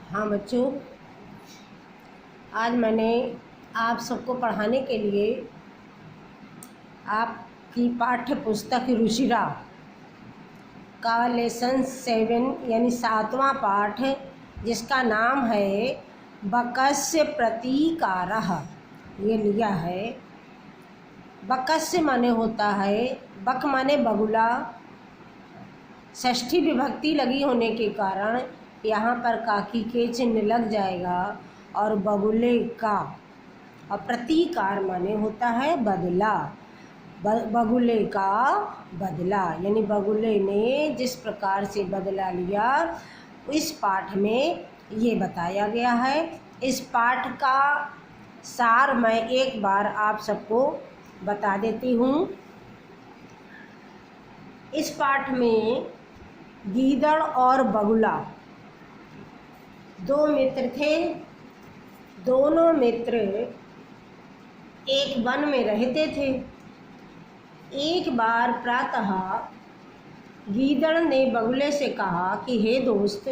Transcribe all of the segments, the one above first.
हाँ बच्चों, आज मैंने आप सबको पढ़ाने के लिए आपकी पाठ्य पुस्तक रुचिरा का लेसन 7 यानी 7वां पाठ, जिसका नाम है बकस्य प्रतीकारः, ये लिया है। बकस्य माने होता है, बक माने बगुला, षष्ठी विभक्ति लगी होने के कारण यहाँ पर काकी के चिन्ह लग जाएगा और बगुले का, और प्रतीकार माने होता है बदला, बगुले का बदला, यानी बगुले ने जिस प्रकार से बदला लिया इस पाठ में ये बताया गया है। इस पाठ का सार मैं एक बार आप सबको बता देती हूँ। इस पाठ में गीदड़ और बगुला दो मित्र थे। दोनों मित्र एक वन में रहते थे। एक बार प्रातः गीदड़ ने बगुले से कहा कि हे दोस्त,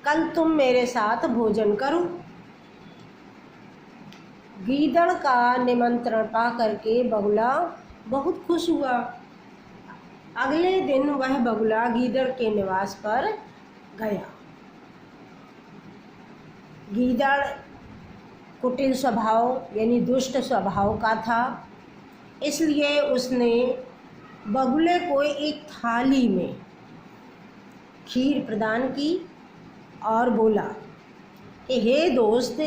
कल तुम मेरे साथ भोजन करो। गीदड़ का निमंत्रण पा करके बगुला बहुत खुश हुआ। अगले दिन वह बगुला गीदड़ के निवास पर गया। गीदड़ कुटिल स्वभाव यानी दुष्ट स्वभाव का था, इसलिए उसने बगुले को एक थाली में खीर प्रदान की और बोला कि हे दोस्त,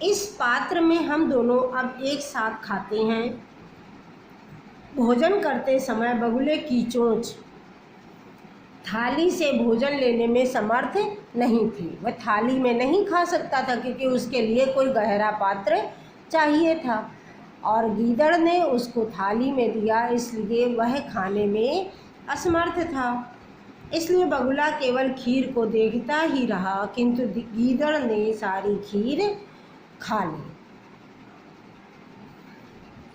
इस पात्र में हम दोनों अब एक साथ खाते हैं। भोजन करते समय बगुले की चोंच थाली से भोजन लेने में समर्थ नहीं थी। वह थाली में नहीं खा सकता था क्योंकि उसके लिए कोई गहरा पात्र चाहिए था, और गीदड़ ने उसको थाली में दिया, इसलिए वह खाने में असमर्थ था। इसलिए बगुला केवल खीर को देखता ही रहा, किंतु गीदड़ ने सारी खीर खा ली।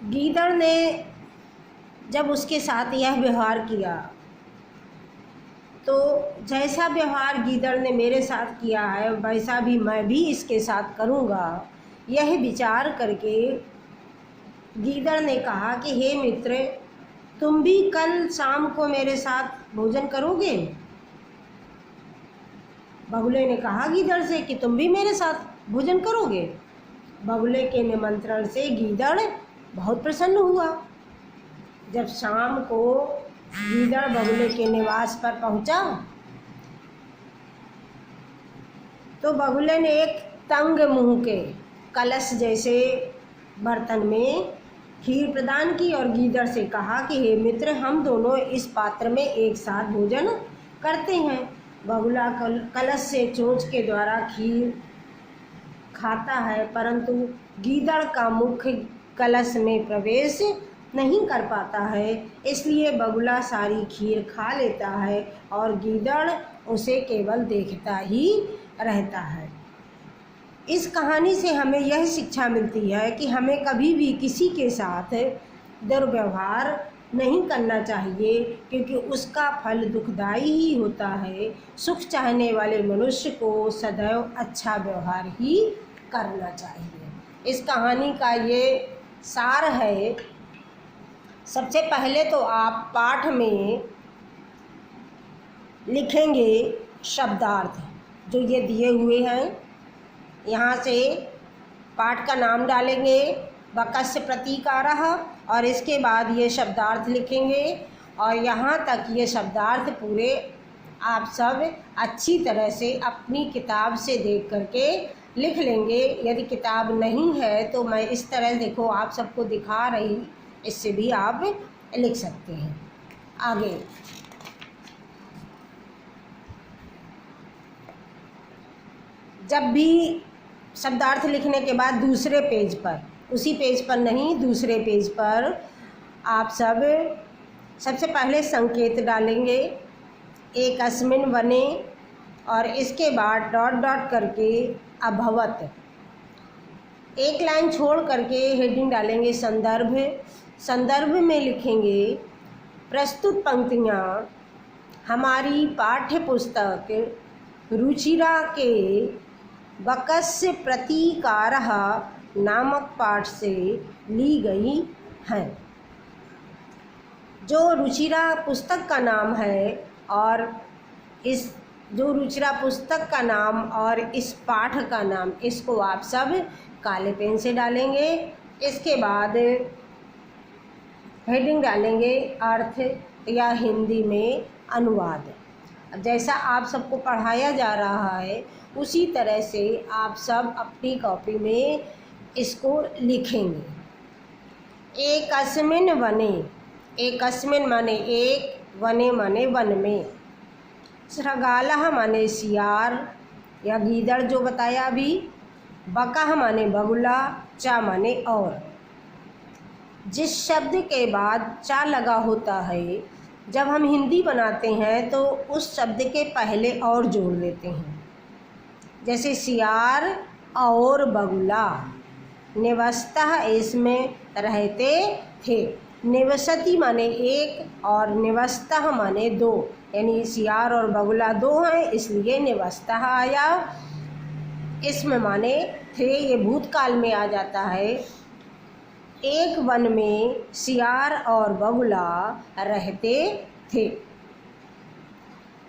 गीदड़ ने जब उसके साथ यह व्यवहार किया तो जैसा व्यवहार गीदड़ ने मेरे साथ किया है वैसा भी मैं भी इसके साथ करूँगा। यह विचार करके गीदड़ ने कहा कि हे मित्र, तुम भी कल शाम को मेरे साथ भोजन करोगे? बगुले ने कहा गीदड़ से कि तुम भी मेरे साथ भोजन करोगे। बगुले के निमंत्रण से गीदड़ बहुत प्रसन्न हुआ। जब शाम को गीदड़ बगुले के निवास पर पहुंचा तो बगुले ने एक तंग मुंह के कलश जैसे बर्तन में खीर प्रदान की और गीदड़ से कहा कि हे मित्र, हम दोनों इस पात्र में एक साथ भोजन करते हैं। बगुला कलश से चोंच के द्वारा खीर खाता है, परंतु गीदड़ का मुख कलश में प्रवेश नहीं कर पाता है, इसलिए बगुला सारी खीर खा लेता है और गीदड़ उसे केवल देखता ही रहता है। इस कहानी से हमें यह शिक्षा मिलती है कि हमें कभी भी किसी के साथ दुर्व्यवहार नहीं करना चाहिए, क्योंकि उसका फल दुखदाई ही होता है। सुख चाहने वाले मनुष्य को सदैव अच्छा व्यवहार ही करना चाहिए। इस कहानी का ये सार है। सबसे पहले तो आप पाठ में लिखेंगे शब्दार्थ जो ये दिए हुए हैं। यहाँ से पाठ का नाम डालेंगे बकस्य प्रतीकारः, और इसके बाद ये शब्दार्थ लिखेंगे, और यहाँ तक ये शब्दार्थ पूरे आप सब अच्छी तरह से अपनी किताब से देख करके लिख लेंगे। यदि किताब नहीं है तो मैं इस तरह देखो आप सबको दिखा रही, इससे भी आप लिख सकते हैं। आगे जब भी शब्दार्थ लिखने के बाद दूसरे पेज पर, उसी पेज पर नहीं दूसरे पेज पर आप सब सबसे पहले संकेत डालेंगे एकस्मिन् वने, और इसके बाद डॉट डॉट करके अभवत, एक लाइन छोड़ करके हेडिंग डालेंगे संदर्भ। संदर्भ में लिखेंगे प्रस्तुत पंक्तियाँ हमारी पाठ्य पुस्तक रुचिरा के वकस्य प्रतीकारः नामक पाठ से ली गई हैं। जो रुचिरा पुस्तक का नाम है और इस जो रुचिरा पुस्तक का नाम और इस पाठ का नाम, इसको आप सब काले पेन से डालेंगे। इसके बाद हेडिंग डालेंगे अर्थ या हिंदी में अनुवाद। अब जैसा आप सबको पढ़ाया जा रहा है उसी तरह से आप सब अपनी कॉपी में इसको लिखेंगे। एकस्मिन् वने, एकस्मिन् माने एक, वने माने वन में, श्रगालः माने सियार या गीदड़ जो बताया अभी, बकह माने बगुला, चा माने और। जिस शब्द के बाद चा लगा होता है जब हम हिंदी बनाते हैं तो उस शब्द के पहले और जोड़ देते हैं। जैसे सियार और बगुला, निवसतः इसमें रहते थे। निवसती माने एक और निवसतः माने दो, यानी सियार और बगुला दो हैं इसलिए निवसतः आया। इसमें माने थे, ये भूतकाल में आ जाता है। एक वन में सियार और बगुला रहते थे।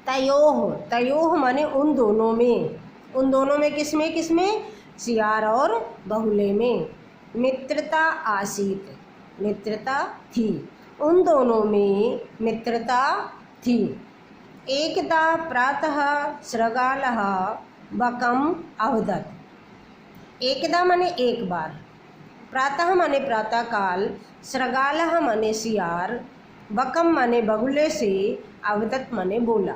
तयोह, तयोह माने उन दोनों में, उन दोनों में किसमें किसमें, सियार और बगुले में। मित्रता आसीत, मित्रता थी, उन दोनों में मित्रता थी। एकदा प्रातः श्रगालः बकम अवदत्। एकदा माने एक बार, प्रातः माने प्रातःकाल, श्रगालः माने सियार, बकम माने बगुले से, अवदत् माने बोला।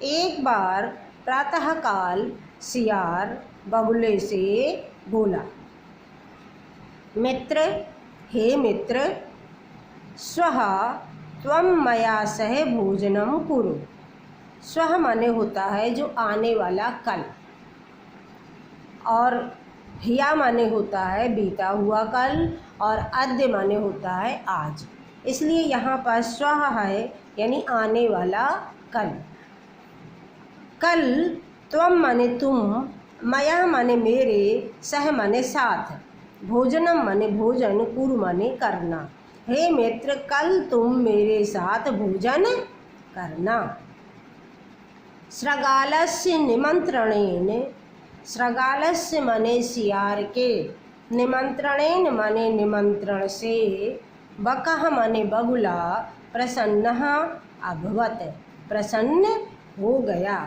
एक बार प्रातःकाल सियार बगुले से बोला, मित्र, हे मित्र, स्वः त्वं मया सह भोजनम कुरु। स्वः माने होता है जो आने वाला कल, और ह्या माने होता है बीता हुआ कल, और अद्य माने होता है आज। इसलिए यहाँ पर स्वः है यानी आने वाला कल। कल त्वम माने तुम, मया माने मेरे, सह माने साथ, भोजनम माने भोजन, कुरु माने करना। हे मित्र, कल तुम मेरे साथ भोजन करना। श्रगालस्य निमंत्रणेन, श्रगालस्य माने सियार के, निमंत्रणेन माने निमंत्रण से, बकः माने बगुला, प्रसन्नः अभवत्, प्रसन्न हो गया।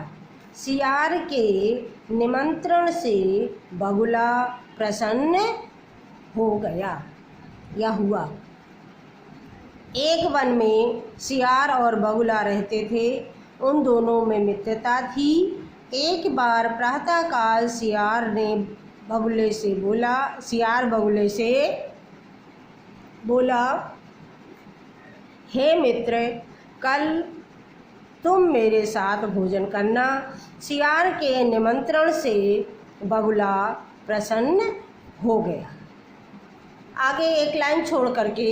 सियार के निमंत्रण से बगुला प्रसन्न हो गया या हुआ। एक वन में सियार और बगुला रहते थे, उन दोनों में मित्रता थी। एक बार प्रातःकाल सियार ने बगुले से बोला, सियार बगुले से बोला, हे मित्र, कल तुम मेरे साथ भोजन करना। सियार के निमंत्रण से बगुला प्रसन्न हो गया। आगे एक लाइन छोड़ करके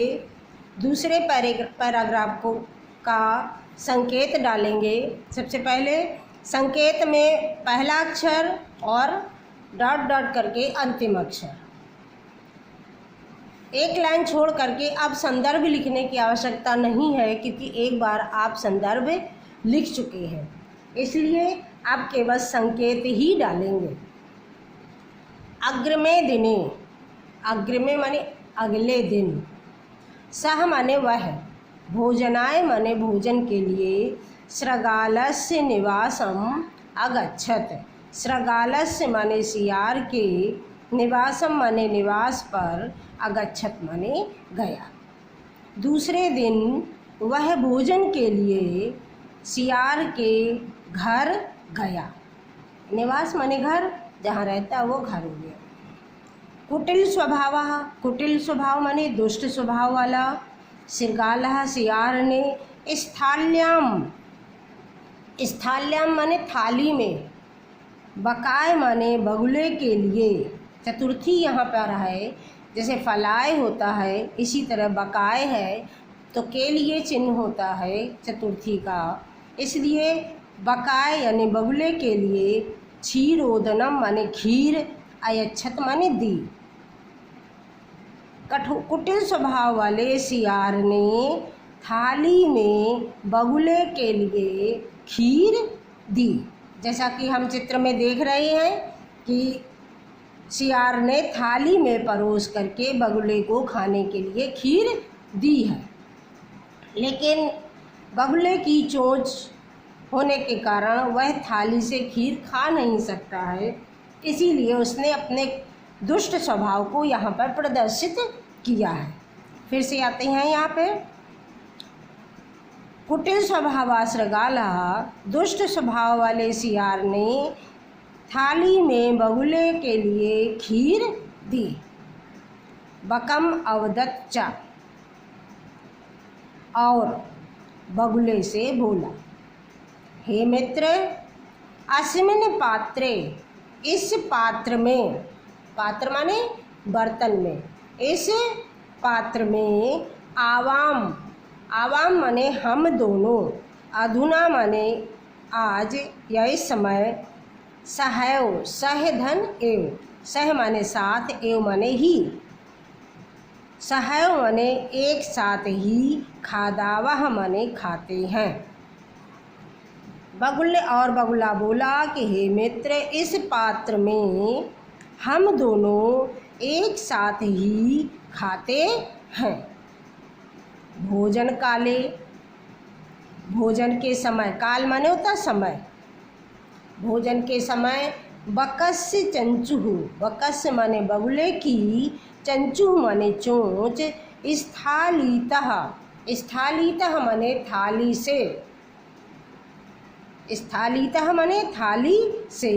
दूसरे पैराग्राफ को का संकेत डालेंगे। सबसे पहले संकेत में पहला अक्षर और डॉट डॉट करके अंतिम अक्षर। एक लाइन छोड़ करके अब संदर्भ लिखने की आवश्यकता नहीं है, क्योंकि एक बार आप संदर्भ लिख चुके हैं, इसलिए आप केवल संकेत ही डालेंगे। अग्रिमे दिने, अग्रिमे माने अगले दिन, सह माने वह, भोजनाय माने भोजन के लिए, श्रगालस्य निवासम अगच्छत, श्रगालस्य माने सियार के, निवासम माने निवास पर, अगच्छत माने गया। दूसरे दिन वह भोजन के लिए सियार के घर गया। निवास माने घर, जहाँ रहता वो घर हो गया। कुटिल स्वभावः, कुटिल स्वभाव माने दुष्ट स्वभाव वाला। श्रगालः सियार ने, स्थाल्याम, स्थाल्याम माने थाली में, बकाय माने बगुले के लिए। चतुर्थी यहाँ पर है, जैसे फलाय होता है इसी तरह बकाय है तो के लिए चिन्ह होता है चतुर्थी का, इसलिए बकाए यानी बगुले के लिए, क्षीरोदनम माने खीर, अयच्छत माने दी। कुटिल स्वभाव वाले सियार ने थाली में बगुले के लिए खीर दी। जैसा कि हम चित्र में देख रहे हैं कि सियार ने थाली में परोस करके बगुले को खाने के लिए खीर दी है, लेकिन बगुले की चोंच होने के कारण वह थाली से खीर खा नहीं सकता है, इसीलिए उसने अपने दुष्ट स्वभाव को यहाँ पर प्रदर्शित किया है। फिर से आते हैं यहाँ पे, कुटिल स्वभावा शृगालः, दुष्ट स्वभाव वाले सियार ने थाली में बगुले के लिए खीर दी। बकम अवदत् च, और बगुले से बोला, हे मित्र, अस्मिन् पात्रे, इस पात्र में, पात्र माने बर्तन में, इस पात्र में आवाम, आवाम माने हम दोनों, अधुना माने आज या इस समय, सहैव सह धन एव, सह माने साथ, एव माने ही, सहैव माने एक साथ ही, खादावह माने खाते हैं। बगुले और बगुला बोला कि हे मित्र, इस पात्र में हम दोनों एक साथ ही खाते हैं। भोजन काले, भोजन के समय, काल माने होता समय, भोजन के समय, बकस्य चंचुः, बकस्य माने बगुले की, चंचुः माने चोंच, स्थालीतः, स्थालीतः माने थाली से, स्थालीतः माने थाली से,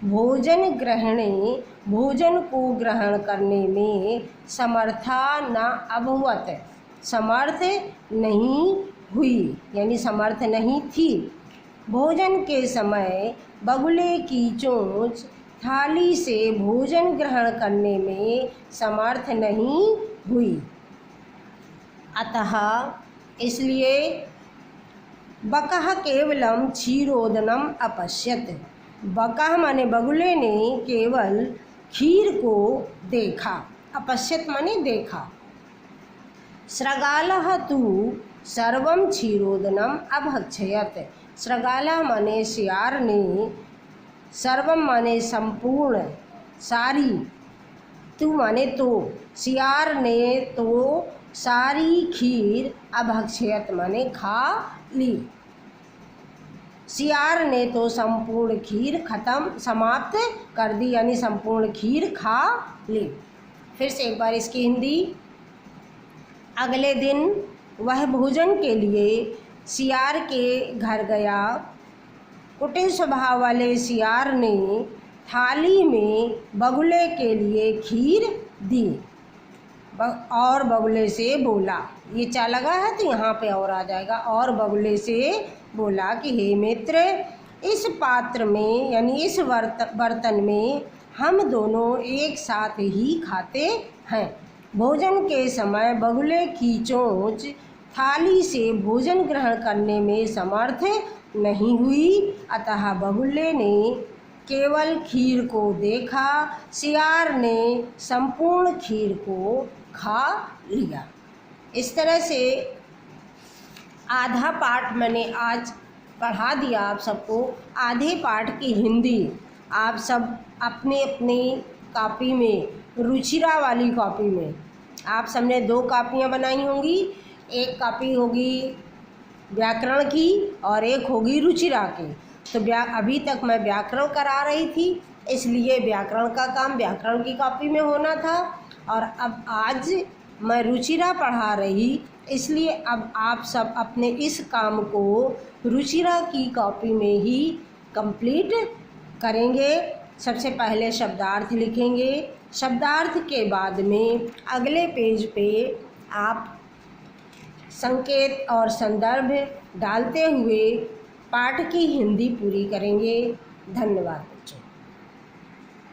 भोजन ग्रहणे, भोजन को ग्रहण करने में, समर्था न अभवत्, समर्थ नहीं हुई, यानी समर्थ नहीं थी। भोजन के समय बगुले की चोंच थाली से भोजन ग्रहण करने में समर्थ नहीं हुई। अतः इसलिए बकः केवलम क्षीरोदनम अपश्यत, बकः माने बगुले ने केवल खीर को देखा, अपश्यत माने देखा। शृगालः तु सर्वं क्षीरोदनम अभक्षयत, शृगालः माने सियार ने, सर्वम माने संपूर्ण, सारी, तु माने तो, सियार ने तो सारी खीर, अभक्षयत माने खा ली, सियार ने तो संपूर्ण खीर खत्म, समाप्त कर दी, यानी संपूर्ण खीर खा ली। फिर से एक बार इसकी हिंदी। अगले दिन वह भोजन के लिए सियार के घर गया। कुटिल स्वभाव वाले सियार ने थाली में बगुले के लिए खीर दी और बगुले से बोला, ये चा लगा है तो यहाँ पे और आ जाएगा, और बगुले से बोला कि हे मित्र, इस पात्र में यानी इस बर्तन में हम दोनों एक साथ ही खाते हैं। भोजन के समय बगुले की चोंच थाली से भोजन ग्रहण करने में समर्थ नहीं हुई, अतः बगुले ने केवल खीर को देखा, सियार ने संपूर्ण खीर को खा लिया। इस तरह से आधा पाठ मैंने आज पढ़ा दिया आप सबको। आधे पाठ की हिंदी आप सब अपने अपनी कॉपी में, रुचिरा वाली कॉपी में, आप सबने 2 कॉपियाँ बनाई होंगी, एक कॉपी होगी व्याकरण की और एक होगी रुचिरा की। तो अभी तक मैं व्याकरण करा रही थी, इसलिए व्याकरण का काम व्याकरण की कॉपी में होना था, और अब आज मैं रुचिरा पढ़ा रही, इसलिए अब आप सब अपने इस काम को रुचिरा की कॉपी में ही कंप्लीट करेंगे। सबसे पहले शब्दार्थ लिखेंगे, शब्दार्थ के बाद में अगले पेज पे आप संकेत और संदर्भ डालते हुए पाठ की हिंदी पूरी करेंगे। धन्यवाद।